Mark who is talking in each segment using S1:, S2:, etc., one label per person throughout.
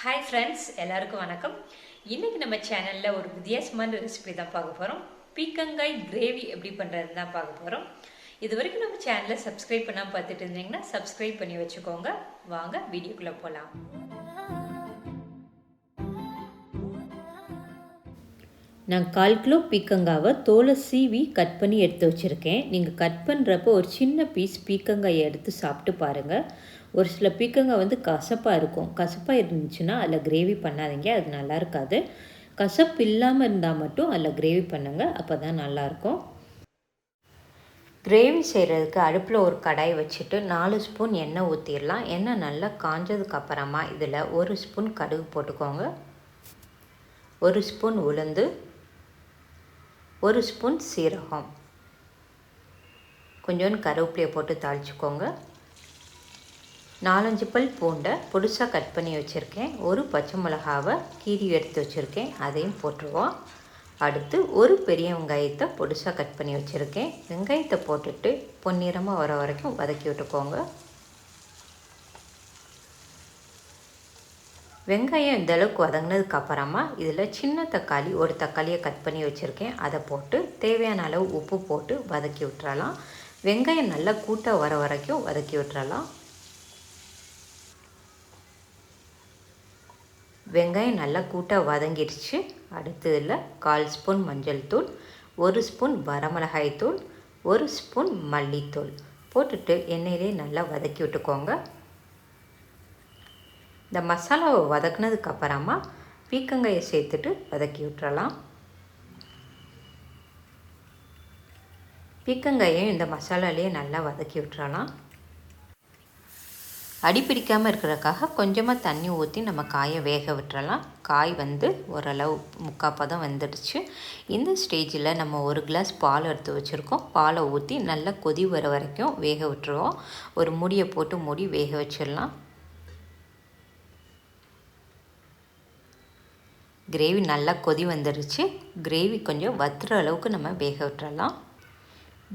S1: Hi friends, எல்லாருக்கும் வணக்கம். இன்றைக்கி நம்ம சேனலில் ஒரு வித்தியாசமான ரெசிபி தான் பார்க்க போகிறோம். பீக்கங்காய் கிரேவி எப்படி பண்ணுறதுன்னு தான் பார்க்க போகிறோம். இது வரைக்கும் நம்ம சேனலை சப்ஸ்கிரைப் பண்ணாமல் பார்த்துட்டு இருந்தீங்கன்னா சப்ஸ்கிரைப் பண்ணி வச்சுக்கோங்க. வாங்க வீடியோக்குள்ளே போகலாம். நான் 1/4 கிலோ பீக்கங்காவை தோலை சீவி கட் பண்ணி எடுத்து வச்சுருக்கேன். நீங்கள் கட் பண்ணுறப்போ ஒரு சின்ன பீஸ் பீக்கங்காயை எடுத்து சாப்பிட்டு பாருங்கள். ஒரு சில பீக்கங்காய் வந்து கசப்பாக இருக்கும். கசப்பாக இருந்துச்சுன்னா அதில் கிரேவி பண்ணாதீங்க, அது நல்லா இருக்காது. கசப்பு இல்லாமல் இருந்தால் மட்டும் அதில் கிரேவி பண்ணுங்கள், அப்போ தான் நல்லாயிருக்கும். கிரேவி செய்கிறதுக்கு அடுப்பில் ஒரு கடாய் வச்சுட்டு 4 ஸ்பூன் எண்ணெய் ஊற்றிடலாம். எண்ணெய் நல்லா காஞ்சதுக்கப்புறமா இதில் 1 ஸ்பூன் கடுகு போட்டுக்கோங்க, 1 ஸ்பூன் உளுந்து, 1 ஸ்பூன் சீரகம், கொஞ்சோண்டு கருவேப்பிலையை போட்டு தாளிச்சுக்கோங்க. 4-5 பல் பூண்டை பொடிசாக கட் பண்ணி வச்சுருக்கேன். ஒரு பச்சை மிளகாவை கீரி எடுத்து வச்சுருக்கேன், அதையும் போட்டுருவோம். அடுத்து ஒரு பெரிய வெங்காயத்தை பொடிசாக கட் பண்ணி வச்சுருக்கேன். வெங்காயத்தை போட்டுட்டு பொன்னிறமாக வர வரைக்கும் வதக்கி விட்டுக்கோங்க. வெங்காயம் இந்தளவுக்கு வதங்கினதுக்கப்புறமா இதில் சின்ன தக்காளி, ஒரு தக்காளியை கட் பண்ணி வச்சுருக்கேன், அதை போட்டு தேவையான அளவு உப்பு போட்டு வதக்கி விட்டுறலாம். வெங்காயம் நல்லா கூட்டாக வர வரைக்கும் வதக்கி விட்டுறலாம். வெங்காயம் நல்லா கூட்டாக வதங்கிடுச்சு. அடுத்து இதில் 1/4 ஸ்பூன் மஞ்சள் தூள், 1 ஸ்பூன் வரமிளகாய் தூள், 1 ஸ்பூன் மல்லித்தூள் போட்டுட்டு எண்ணெயிலே நல்லா வதக்கி விட்டுக்கோங்க. இந்த மசாலாவை வதக்குனதுக்கப்புறமா பீக்கங்காயை சேர்த்துட்டு வதக்கி விட்டுறலாம். பீக்கங்காயையும் இந்த மசாலாலேயே நல்லா வதக்கி விட்டுறலாம். அடி பிடிக்காமல் இருக்கிறதுக்காக கொஞ்சமாக தண்ணி ஊற்றி நம்ம காயை வேக விட்டுறலாம். காய் வந்து ஓரளவு 3/4 பதம் வந்துடுச்சு. இந்த ஸ்டேஜில் நம்ம 1 கிளாஸ் பால் எடுத்து வச்சுருக்கோம். பாலை ஊற்றி நல்லா கொதி வர வரைக்கும் வேக விட்டுருவோம். ஒரு மூடியை போட்டு மூடி வேக வச்சிடலாம். கிரேவி நல்லா கொதி வந்துடுச்சு. கிரேவி கொஞ்சம் வத்துற அளவுக்கு நம்ம வேக விட்டுறலாம்.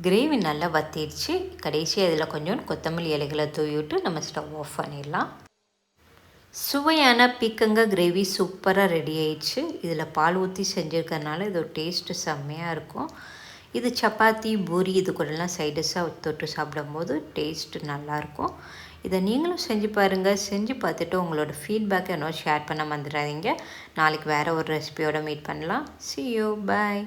S1: கிரேவி நல்லா வத்திடுச்சு. கடைசியாக இதில் கொஞ்சம் கொத்தமல்லி இலைகளை தூவி விட்டு நம்ம ஸ்டவ் ஆஃப் பண்ணிடலாம். சுவையான பீக்கங்காய் கிரேவி சூப்பராக ரெடி ஆயிடுச்சு. இதில் பால் ஊற்றி செஞ்சுருக்கறனால இதோட டேஸ்ட்டு செம்மையாக இருக்கும். இது சப்பாத்தி, பூரி இது கூடலாம் சைடிஷாக தொட்டு சாப்பிடும்போது டேஸ்ட்டு நல்லாயிருக்கும். இதை நீங்களும் செஞ்சு பாருங்கள். செஞ்சு பார்த்துட்டு உங்களோட ஃபீட்பேக்கை என்னோட ஷேர் பண்ண மறந்துடாதீங்க. நாளைக்கு வேறு ஒரு ரெசிபியோடு மீட் பண்ணலாம். See you, bye.